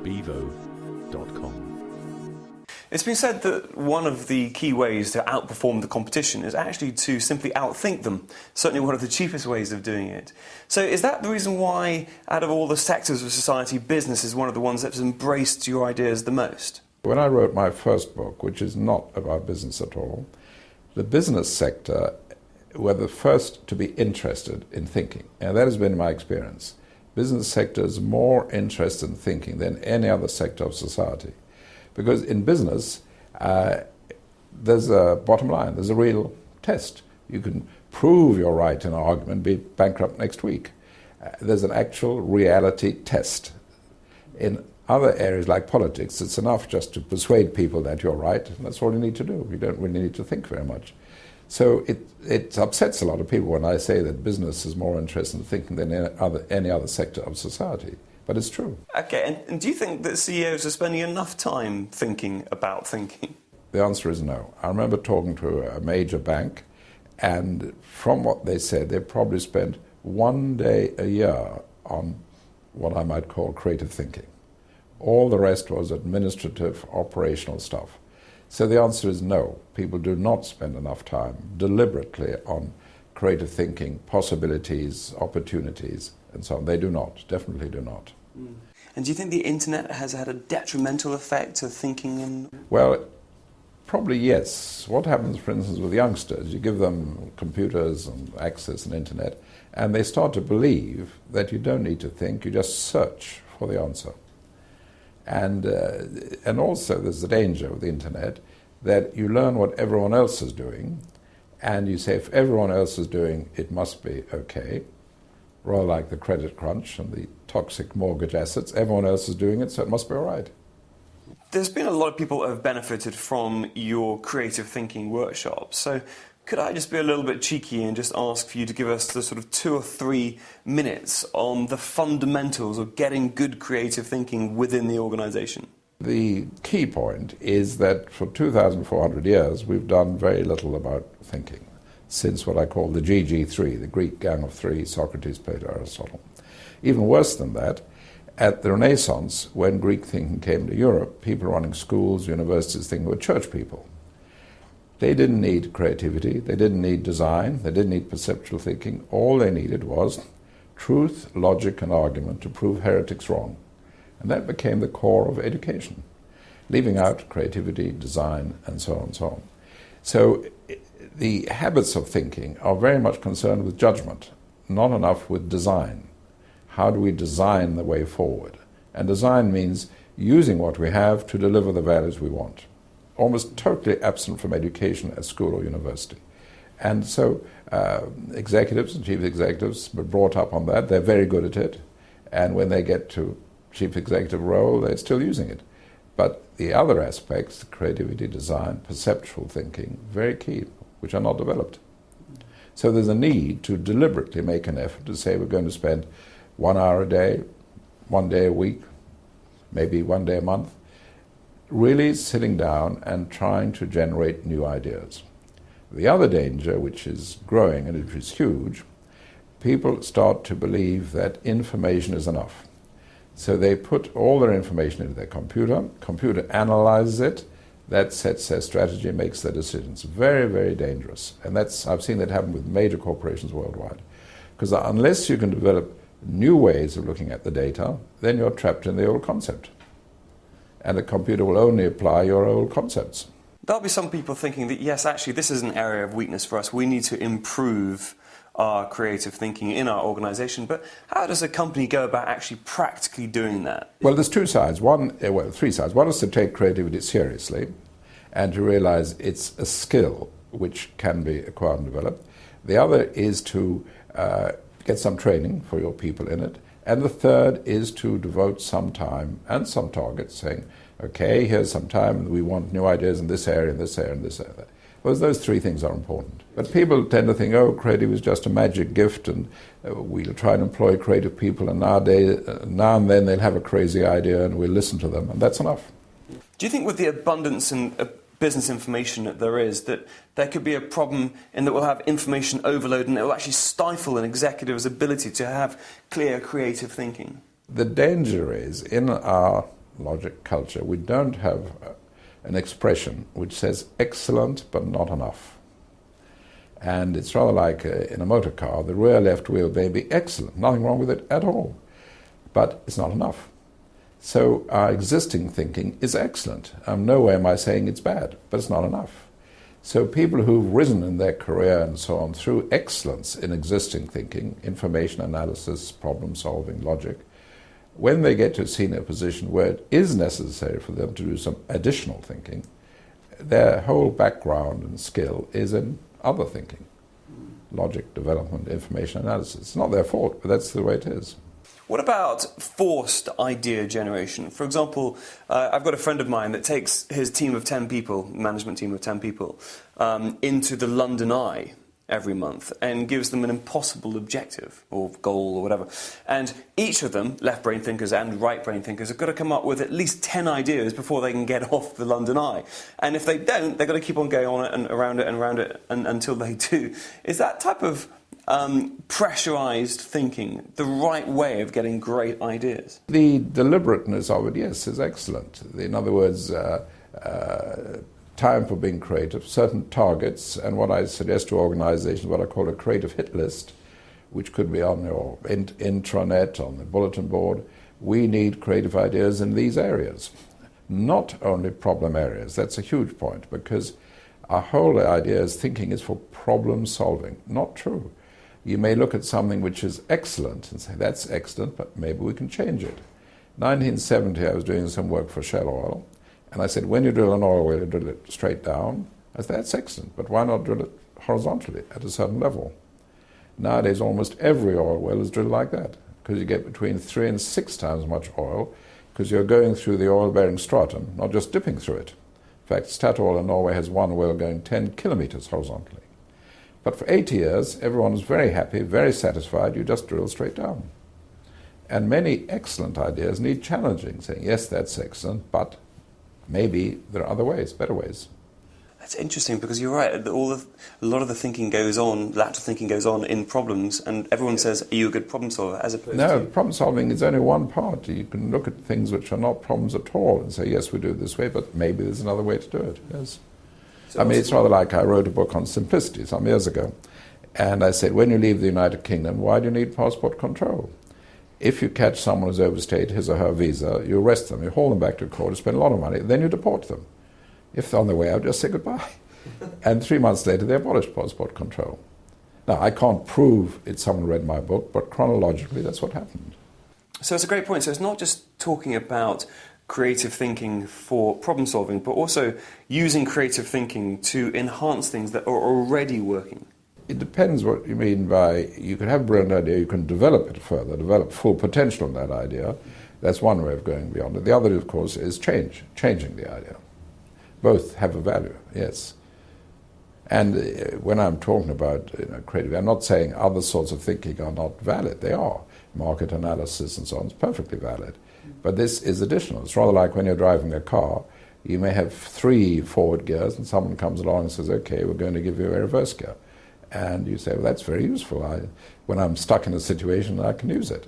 bevo.com. It's been said that one of the key ways to outperform the competition is actually to simply outthink them. Certainly one of the cheapest ways of doing it. So is that the reason why, out of all the sectors of society, business is one of the ones that's embraced your ideas the most? When I wrote my first book, which is not about business at all, the business sector were the first to be interested in thinking. And that has been my experience. Business sector is more interested in thinking than any other sector of society. Because in business, there's a bottom line, there's a real test. You can prove you're right in an argument, be bankrupt next week. There's an actual reality test. In other areas like politics, it's enough just to persuade people that you're right, and that's all you need to do. You don't really need to think very much. So it upsets a lot of people when I say that business is more interested in thinking than any other sector of society. But it's true. Okay, and do you think that CEOs are spending enough time thinking about thinking? The answer is no. I remember talking to a major bank, and from what they said, they probably spent 1 day a year on what I might call creative thinking. All the rest was administrative, operational stuff. So the answer is no. People do not spend enough time deliberately on creative thinking, possibilities, opportunities, and so on. They do not, definitely do not. And do you think the internet has had a detrimental effect to thinking? Well, probably yes. What happens, for instance, with youngsters? You give them computers and access and internet, and they start to believe that you don't need to think, you just search for the answer. And also there's the danger with the internet that you learn what everyone else is doing, and you say, if everyone else is doing, it must be okay. Rather like the credit crunch and the toxic mortgage assets, everyone else is doing it, so it must be all right. There's been a lot of people who have benefited from your creative thinking workshops. So could I just be a little bit cheeky and just ask for you to give us the sort of 2 or 3 minutes on the fundamentals of getting good creative thinking within the organisation? The key point is that for 2,400 years we've done very little about thinking, since what I call the GG3, the Greek Gang of Three, Socrates, Plato, Aristotle. Even worse than that, at the Renaissance, when Greek thinking came to Europe, people running schools, universities, thinking were church people. They didn't need creativity, they didn't need design, they didn't need perceptual thinking. All they needed was truth, logic, and argument to prove heretics wrong. And that became the core of education, leaving out creativity, design, and so on and so on. So the habits of thinking are very much concerned with judgment, not enough with design. How do we design the way forward? And design means using what we have to deliver the values we want. Almost totally absent from education at school or university. And so executives and chief executives were brought up on that. They're very good at it. And when they get to chief executive role, they're still using it. But the other aspects, creativity, design, perceptual thinking, very key, which are not developed. So there's a need to deliberately make an effort to say we're going to spend 1 hour a day, 1 day a week, maybe 1 day a month, really sitting down and trying to generate new ideas. The other danger, which is growing and which is huge, people start to believe that information is enough. So they put all their information into their computer analyzes it, that sets their strategy, makes their decisions. Very, very dangerous. And I've seen that happen with major corporations worldwide. Because unless you can develop new ways of looking at the data, then you're trapped in the old concept. And the computer will only apply your old concepts. There'll be some people thinking that, yes, actually, this is an area of weakness for us. We need to improve our creative thinking in our organisation. But how does a company go about actually practically doing that? Well, there's 2 sides. 3 sides. One is to take creativity seriously and to realise it's a skill which can be acquired and developed. The other is to get some training for your people in it. And the third is to devote some time and some targets, saying, okay, here's some time, we want new ideas in this area, in this area, in this area. Well, those 3 things are important. But people tend to think, oh, creative is just a magic gift, and we'll try and employ creative people, and nowadays, now and then they'll have a crazy idea, and we'll listen to them, and that's enough. Do you think with the abundance in business information that there is, that there could be a problem in that we'll have information overload, and it will actually stifle an executive's ability to have clear, creative thinking? The danger is, in the logic culture, we don't have an expression which says excellent but not enough. And it's rather like in a motor car, the rear left wheel may be excellent, nothing wrong with it at all, but it's not enough. So our existing thinking is excellent. No way am I saying it's bad, but it's not enough. So people who've risen in their career and so on through excellence in existing thinking, information analysis, problem solving, logic, when they get to a senior position where it is necessary for them to do some additional thinking, their whole background and skill is in other thinking. Logic, development, information analysis. It's not their fault, but that's the way it is. What about forced idea generation? For example, I've got a friend of mine that takes his team of 10 people, management team of 10 people, into the London Eye every month and gives them an impossible objective or goal or whatever. And each of them, left-brain thinkers and right-brain thinkers, have got to come up with at least 10 ideas before they can get off the London Eye. And if they don't, they've got to keep on going on it and around it and around it until they do. Is that type of pressurized thinking the right way of getting great ideas? The deliberateness of it, yes, is excellent. In other words, time for being creative, certain targets, and what I suggest to organizations, what I call a creative hit list, which could be on your intranet, on the bulletin board. We need creative ideas in these areas, not only problem areas. That's a huge point, because our whole idea is thinking is for problem solving. Not true. You may look at something which is excellent and say, that's excellent, but maybe we can change it. 1970, I was doing some work for Shell Oil, and I said, when you drill an oil well, you drill it straight down. I said, that's excellent, but why not drill it horizontally at a certain level? Nowadays, almost every oil well is drilled like that, because you get between 3 and 6 times as much oil, because you're going through the oil-bearing stratum, not just dipping through it. In fact, Statoil in Norway has one well going 10 kilometers horizontally. But for 80 years, everyone was very happy, very satisfied, you just drill straight down. And many excellent ideas need challenging, saying, yes, that's excellent, but maybe there are other ways, better ways. That's interesting, because you're right, a lot of the thinking goes on, lateral thinking goes on in problems, and everyone says, are you a good problem solver, as opposed to... No, problem solving is only one part. You can look at things which are not problems at all and say, yes, we do it this way, but maybe there's another way to do it, yes. I mean, it's rather like I wrote a book on simplicity some years ago, and I said, when you leave the United Kingdom, why do you need passport control? If you catch someone who's overstayed his or her visa, you arrest them, you haul them back to court, you spend a lot of money, then you deport them. If they're on their way out, just say goodbye. And 3 months later, they abolished passport control. Now, I can't prove it's someone read my book, but chronologically, that's what happened. So it's a great point. So it's not just talking about creative thinking for problem solving, but also using creative thinking to enhance things that are already working. It depends what you mean by, you can have a brilliant idea, you can develop it further, develop full potential in that idea. That's one way of going beyond it. The other, of course, is changing the idea. Both have a value, yes. And when I'm talking about creative, I'm not saying other sorts of thinking are not valid. They are. Market analysis and so on is perfectly valid. But this is additional. It's rather like when you're driving a car, you may have 3 forward gears and someone comes along and says, okay, we're going to give you a reverse gear. And you say, well, that's very useful. When I'm stuck in a situation, I can use it.